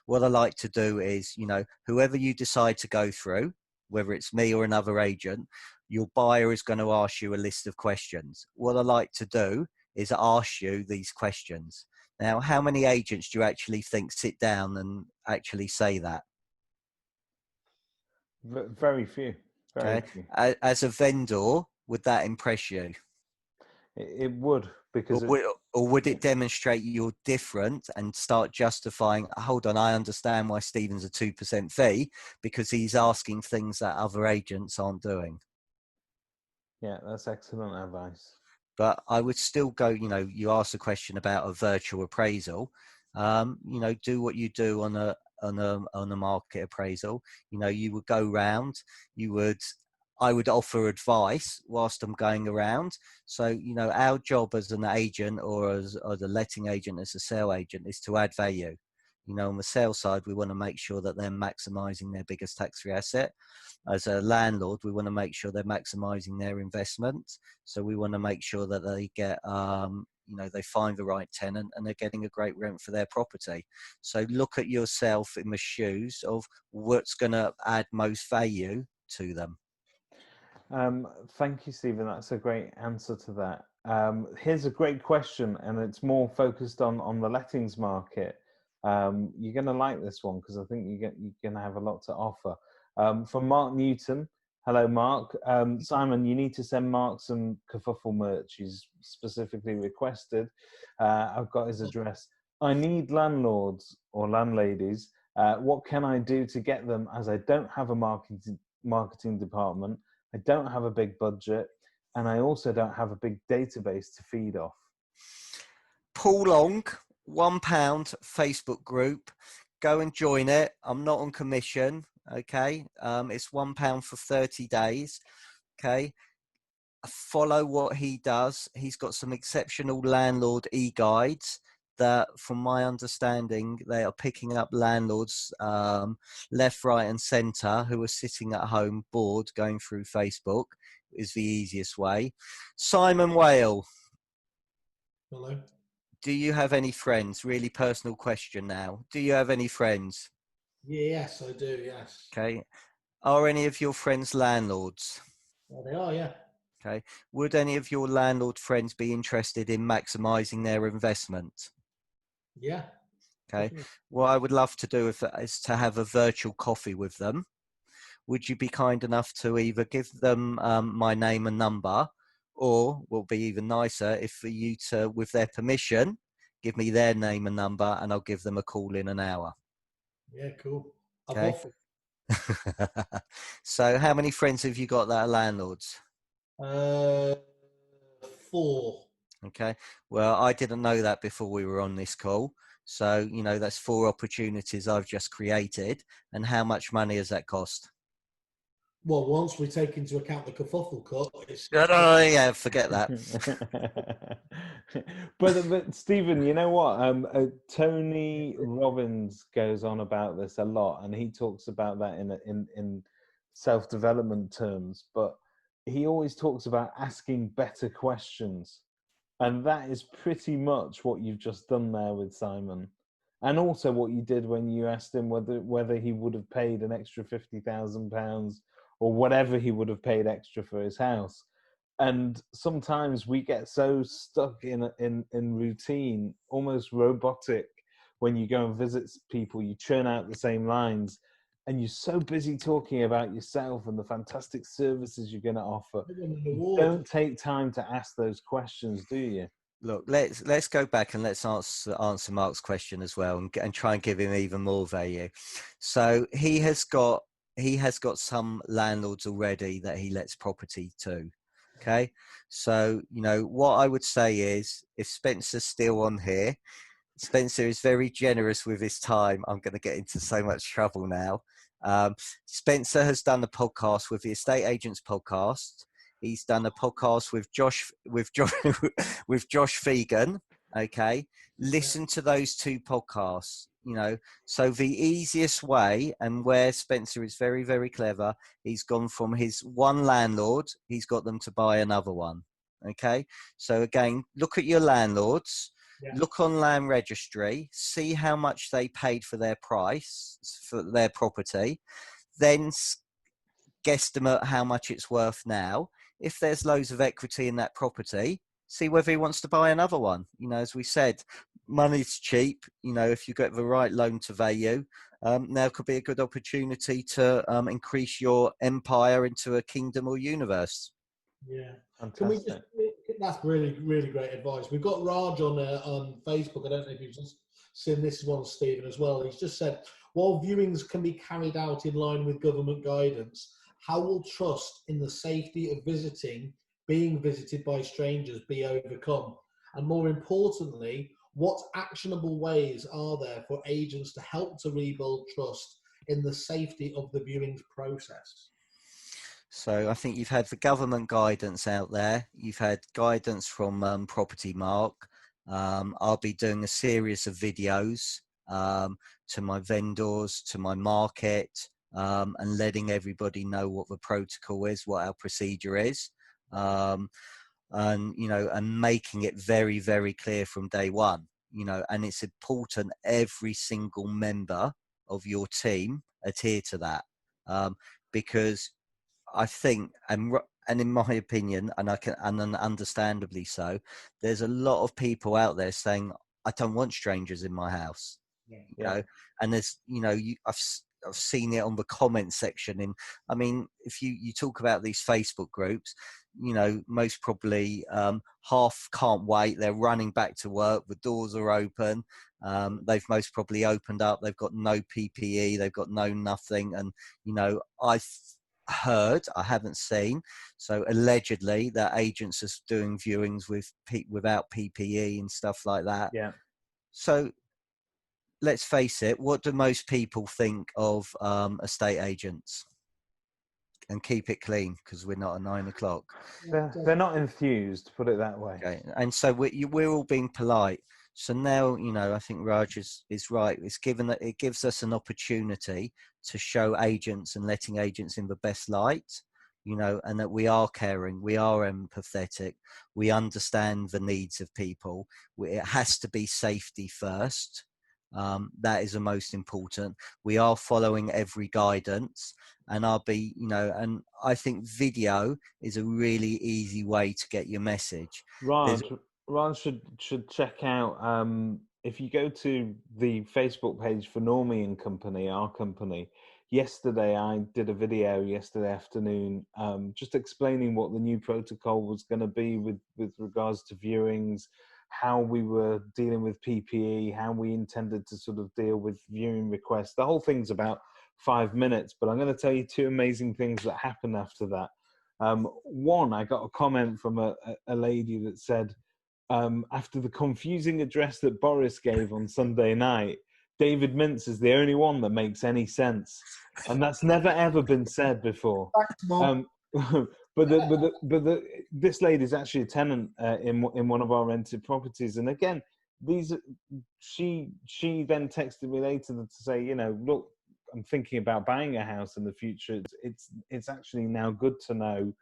what I like to do is, you know, whoever you decide to go through, whether it's me or another agent, your buyer is going to ask you a list of questions. What I like to do is ask you these questions. Now, how many agents do you actually think sit down and actually say that? Very few. Very Okay. few. As a vendor, would that impress you? It would, because Or would it demonstrate you're different and start justifying, hold on, I understand why Stephen's a 2% fee because he's asking things that other agents aren't doing. yeah, that's excellent advice. But I would still go, you know, you asked a question about a virtual appraisal. You know, do what you do on a market appraisal. You know, you would go round, I would offer advice whilst I'm going around. So, you know, our job as an agent or as a letting agent, as a sale agent, is to add value. You know, on the sales side, we want to make sure that they're maximizing their biggest tax-free asset. As a landlord, we want to make sure they're maximizing their investment. So we want to make sure that they get, you know, they find the right tenant and they're getting a great rent for their property. So look at yourself in the shoes of what's going to add most value to them. Thank you, Stephen. That's a great answer to that. Here's a great question, and it's more focused on the lettings market. You're going to like this one because I think you're going to have a lot to offer. From Mark Newton. Hello, Mark. Simon, you need to send Mark some kerfuffle merch. He's specifically requested. I've got his address. I need landlords or landladies. What can I do to get them, as I don't have a marketing department? I don't have a big budget, and I also don't have a big database to feed off. Paul Long, £1 Facebook group. Go and join it. I'm not on commission. Okay. It's £1 for 30 days. Okay. Follow what he does. He's got some exceptional landlord e-guides that, from my understanding, they are picking up landlords left, right and centre who are sitting at home bored going through Facebook is the easiest way. Simon Whale. Hello. Do you have any friends? Really personal question now. Do you have any friends? Yes, I do. Yes. Okay. Are any of your friends landlords? Well, they are. Yeah. Okay. Would any of your landlord friends be interested in maximising their investment? Yeah. Okay. Definitely. What I would love to do is to have a virtual coffee with them. Would you be kind enough to either give them my name and number, or what would be even nicer, if for you to, with their permission, give me their name and number and I'll give them a call in an hour. Yeah. Cool. I've Okay. offered. So how many friends have you got that are landlords? 4. Okay. Well, I didn't know that before we were on this call. So, you know, that's 4 opportunities I've just created. And how much money has that cost? Well, once we take into account the kerfuffle cut, it's Yeah, forget that. but Stephen, you know what? Tony Robbins goes on about this a lot, and he talks about that in self-development terms. But he always talks about asking better questions, and that is pretty much what you've just done there with Simon, and also what you did when you asked him whether he would have paid an extra £50,000 or whatever he would have paid extra for his house. And sometimes we get so stuck in routine, almost robotic. When you go and visit people, you churn out the same lines, and you're so busy talking about yourself and the fantastic services you're going to offer. You don't take time to ask those questions, do you? Look, let's go back and let's answer Mark's question as well, and try and give him even more value. So he has got some landlords already that he lets property to. Okay, so what I would say is, if Spencer's still on here, Spencer is very generous with his time. I'm going to get into so much trouble now. Spencer has done a podcast with the Estate Agents Podcast. He's done a podcast with Josh with Josh Fegan. Okay, listen to those two podcasts. So the easiest way, and where Spencer is very, very clever, he's gone from his one landlord, he's got them to buy another one. Okay, so again, look at your landlords. Yeah. Look on Land Registry, see how much they paid for their price, for their property, then guesstimate how much it's worth now. If there's loads of equity in that property, see whether he wants to buy another one. As we said, money's cheap. If you get the right loan to value, now could be a good opportunity to increase your empire into a kingdom or universe. Yeah. Fantastic. That's really, really great advice. We've got Raj on Facebook. I don't know if you've just seen this one, Stephen, as well. He's just said, while viewings can be carried out in line with government guidance, how will trust in the safety of being visited by strangers be overcome? And more importantly, what actionable ways are there for agents to help to rebuild trust in the safety of the viewings process? So I think you've had the government guidance out there. You've had guidance from Property Mark. I'll be doing a series of videos to my vendors, to my market, and letting everybody know what the protocol is, what our procedure is, and making it very, very clear from day one. And it's important every single member of your team adhere to that, because I think, and in my opinion, and understandably so, there's a lot of people out there saying, I don't want strangers in my house. Yeah. And there's, I've seen it on the comment section. If you talk about these Facebook groups, most probably half can't wait. They're running back to work. The doors are open. They've most probably opened up. They've got no PPE. They've got no nothing. And, I've heard, I haven't seen, so allegedly that agents are doing viewings without PPE and stuff like that. Yeah. So let's face it, what do most people think of estate agents? And keep it clean, because we're not at 9 o'clock. They're not enthused, put it that way. Okay. And so we're all being polite. So now, I think Raj is right. It gives us an opportunity to show agents and letting agents in the best light, and that we are caring, we are empathetic, we understand the needs of people. It has to be safety first. That is the most important. We are following every guidance, and and I think video is a really easy way to get your message. Raj should check out, if you go to the Facebook page for Normie and Company, our company. Yesterday, I did a video yesterday afternoon, just explaining what the new protocol was going to be with regards to viewings, how we were dealing with PPE, how we intended to sort of deal with viewing requests. The whole thing's about 5 minutes, but I'm going to tell you two amazing things that happened after that. One, I got a comment from a lady that said, after the confusing address that Boris gave on Sunday night, David Mintz is the only one that makes any sense. And that's never, ever been said before. This lady is actually a tenant in one of our rented properties. And again, she then texted me later to say, look, I'm thinking about buying a house in the future. It's actually now good to know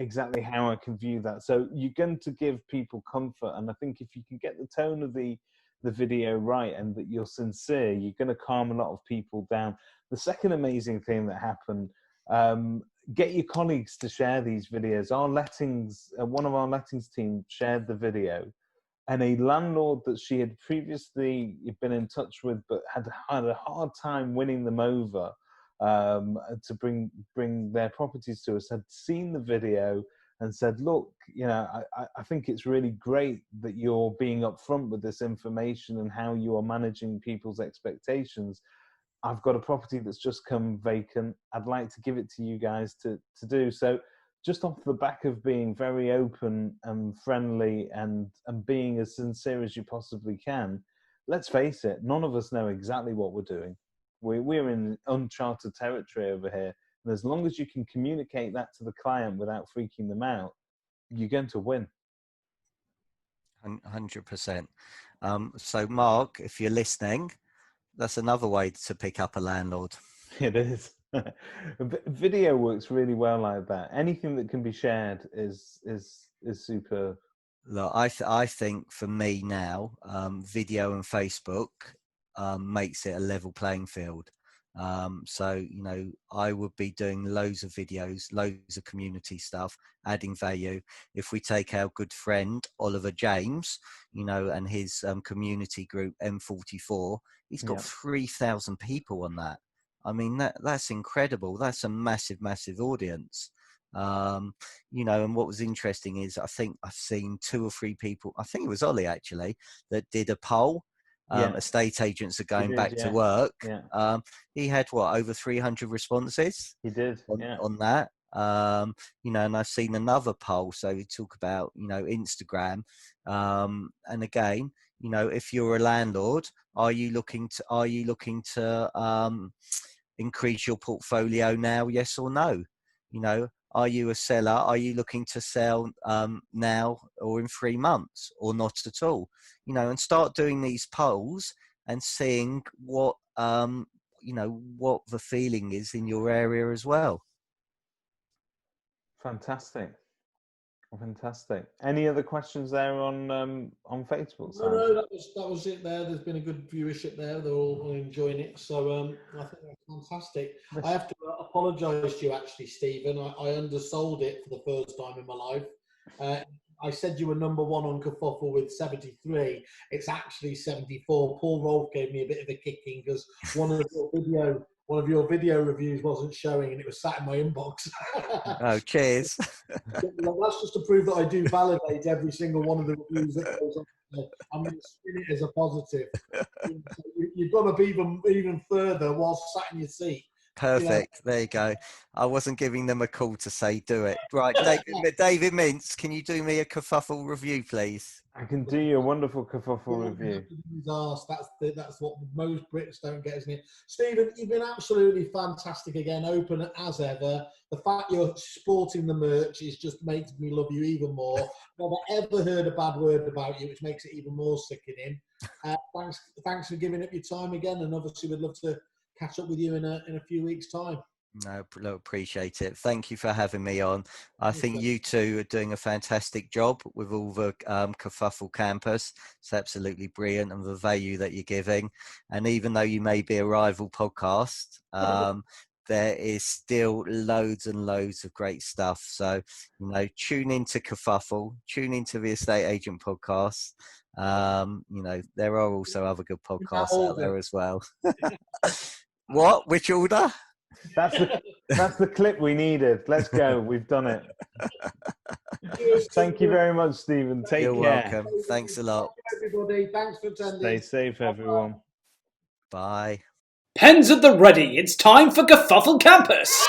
exactly how I can view that. So you're going to give people comfort. And I think if you can get the tone of the video right and that you're sincere, you're going to calm a lot of people down. The second amazing thing that happened, get your colleagues to share these videos. Our lettings, one of our lettings team shared the video, and a landlord that she had previously been in touch with but had had a hard time winning them over to bring their properties to us, had seen the video and said, look, I think it's really great that you're being upfront with this information and how you are managing people's expectations. I've got a property that's just come vacant. I'd like to give it to you guys to do. So just off the back of being very open and friendly and being as sincere as you possibly can, let's face it, none of us know exactly what we're doing. We're in uncharted territory over here. And as long as you can communicate that to the client without freaking them out, you're going to win. 100%. So Mark, if you're listening, that's another way to pick up a landlord. It is. Video works really well like that. Anything that can be shared is superb. Look, I think for me now, video and Facebook makes it a level playing field. So, I would be doing loads of videos, loads of community stuff, adding value. If we take our good friend, Oliver James, and his community group, M44, he's got 3,000 people on that. I mean, that's incredible. That's a massive, massive audience. And what was interesting is I think I've seen 2 or 3 people, I think it was Ollie actually, that did a poll. Estate agents are going back to work. He had over 300 responses. He did on that. And I've seen another poll. So we talk about Instagram, and again, if you're a landlord, are you looking to increase your portfolio now? Yes or no? Are you a seller? Are you looking to sell now or in 3 months or not at all? And start doing these polls and seeing what what the feeling is in your area as well. Fantastic. Any other questions there on Facebook? No, that was it there. There's been a good viewership there. They're all enjoying it. So I think that's fantastic. I have to apologise to you actually, Stephen. I undersold it for the first time in my life. I said you were number 1 on Kerfuffle with 73. It's actually 74. Paul Rolfe gave me a bit of a kicking because one of your video reviews wasn't showing and it was sat in my inbox. Oh, cheers. That's just to prove that I do validate every single one of the reviews that goes on. I'm going to spin it as a positive. You've got to be even further whilst sat in your seat. Perfect. There you go. I wasn't giving them a call to say do it. Right, David Mintz, can you do me a Kerfuffle review, please? I can do you a wonderful Kerfuffle review. That's what most Brits don't get, isn't it? Stephen, you've been absolutely fantastic again, open as ever. The fact you're sporting the merch just makes me love you even more. I've never ever heard a bad word about you, which makes it even more sickening. Thanks for giving up your time again, and obviously we'd love to catch up with you in a few weeks' time. No, appreciate it. Thank you for having me on. I think you two are doing a fantastic job with all the Kerfuffle campus. It's absolutely brilliant, and the value that you're giving. And even though you may be a rival podcast, there is still loads and loads of great stuff. So, tune into Kerfuffle, tune into the Estate Agent Podcast. There are also other good podcasts out there as well. What? Which order? That's the clip we needed. Let's go. We've done it. Thank you very much, Stephen. Take care. You're welcome. Thanks a lot. Everybody, thanks for attending. Stay safe, everyone. Bye. Pens at the ready. It's time for Kerfuffle Campus.